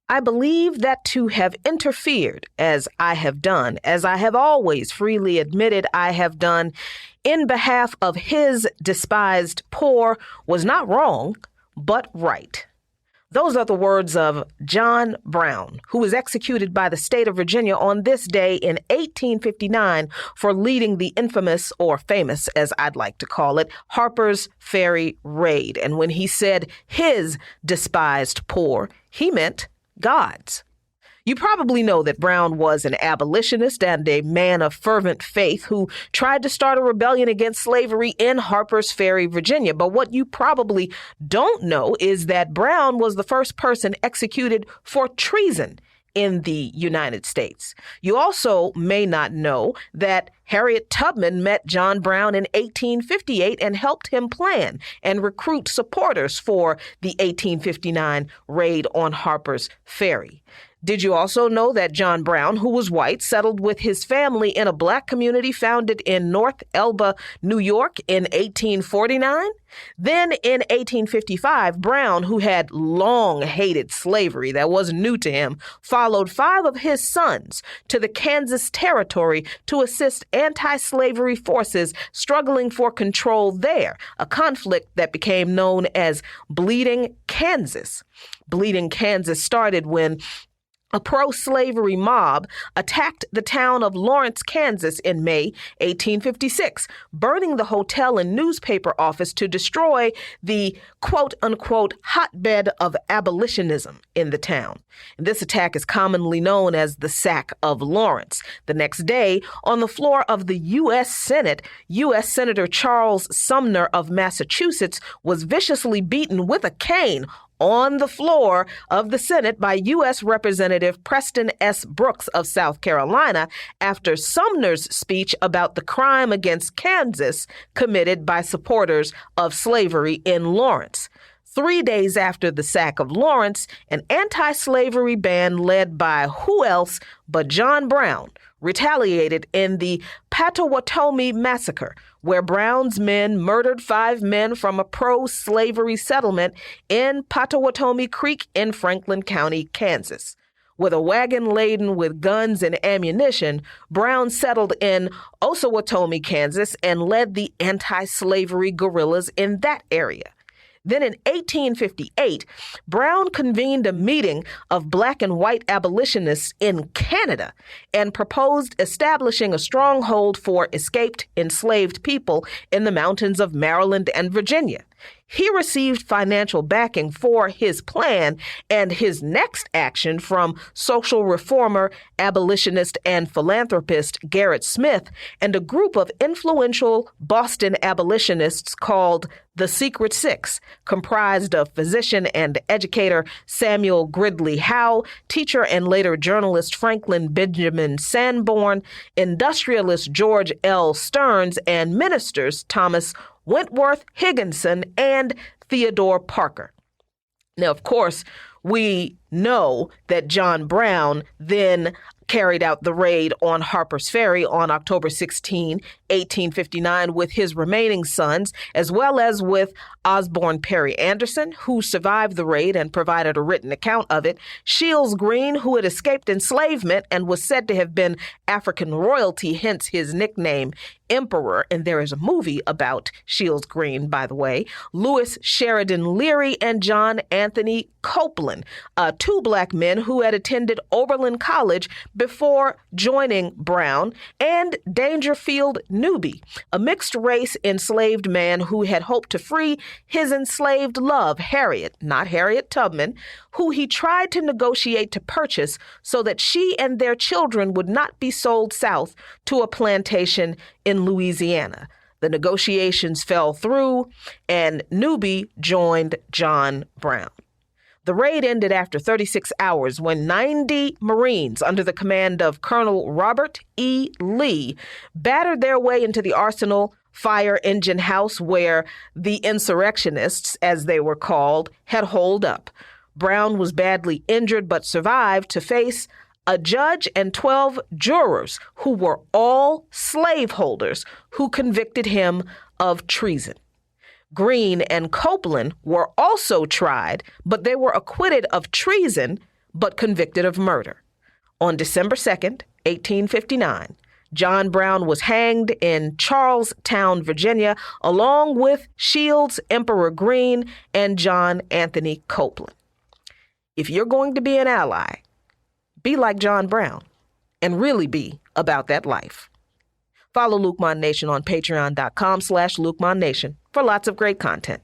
I believe that to have interfered, as I have done, as I have always freely admitted I have done, in behalf of his despised poor was not wrong, but right. Those are the words of John Brown, who was executed by the state of Virginia on this day in 1859 for leading the infamous, or famous as I'd like to call it, Harper's Ferry raid. And when he said his despised poor, he meant God's. You probably know that Brown was an abolitionist and a man of fervent faith who tried to start a rebellion against slavery in Harper's Ferry, Virginia. But what you probably don't know is that Brown was the first person executed for treason in the United States. You also may not know that Harriet Tubman met John Brown in 1858 and helped him plan and recruit supporters for the 1859 raid on Harper's Ferry. Did you also know that John Brown, who was white, settled with his family in a black community founded in North Elba, New York in 1849? Then in 1855, Brown, who had long hated slavery, that wasn't new to him, followed 5 of his sons to the Kansas Territory to assist anti-slavery forces struggling for control there, a conflict that became known as Bleeding Kansas. Bleeding Kansas started when a pro-slavery mob attacked the town of Lawrence, Kansas in May 1856, burning the hotel and newspaper office to destroy the quote-unquote hotbed of abolitionism in the town. And this attack is commonly known as the Sack of Lawrence. The next day, on the floor of the U.S. Senate, U.S. Senator Charles Sumner of Massachusetts was viciously beaten with a cane on the floor of the Senate by U.S. Representative Preston S. Brooks of South Carolina after Sumner's speech about the crime against Kansas committed by supporters of slavery in Lawrence. 3 days after the sack of Lawrence, an anti-slavery band led by who else but John Brown retaliated in the Potawatomi Massacre, where Brown's men murdered 5 men from a pro-slavery settlement in Potawatomi Creek in Franklin County, Kansas. With a wagon laden with guns and ammunition, Brown settled in Osawatomie, Kansas, and led the anti-slavery guerrillas in that area. Then in 1858, Brown convened a meeting of black and white abolitionists in Canada and proposed establishing a stronghold for escaped enslaved people in the mountains of Maryland and Virginia. He received financial backing for his plan, and his next action from social reformer, abolitionist, and philanthropist Gerrit Smith and a group of influential Boston abolitionists called the Secret Six, comprised of physician and educator Samuel Gridley Howe, teacher and later journalist Franklin Benjamin Sanborn, industrialist George L. Stearns, and ministers Thomas Wentworth Higginson and Theodore Parker. Now, of course, we know that John Brown then carried out the raid on Harper's Ferry on October 16, 1859, with his remaining sons, as well as with Osborne Perry Anderson, who survived the raid and provided a written account of it, Shields Green, who had escaped enslavement and was said to have been African royalty, hence his nickname, Emperor, and there is a movie about Shields Green, by the way, Lewis Sheridan Leary, and John Anthony Copeland, 2 black men who had attended Oberlin College before joining Brown, and Dangerfield Newby, a mixed-race enslaved man who had hoped to free his enslaved love, Harriet, not Harriet Tubman, who he tried to negotiate to purchase so that she and their children would not be sold south to a plantation in Louisiana. The negotiations fell through, and Newby joined John Brown. The raid ended after 36 hours when 90 Marines under the command of Colonel Robert E. Lee battered their way into the Arsenal fire engine house where the insurrectionists, as they were called, had holed up. Brown was badly injured but survived to face a judge and 12 jurors who were all slaveholders who convicted him of treason. Green and Copeland were also tried, but they were acquitted of treason but convicted of murder. On December 2nd, 1859, John Brown was hanged in Charlestown, Virginia, along with Shields, Emperor Green, and John Anthony Copeland. If you're going to be an ally, be like John Brown and really be about that life. Follow Luqman Nation on patreon.com/LuqmanNation for lots of great content.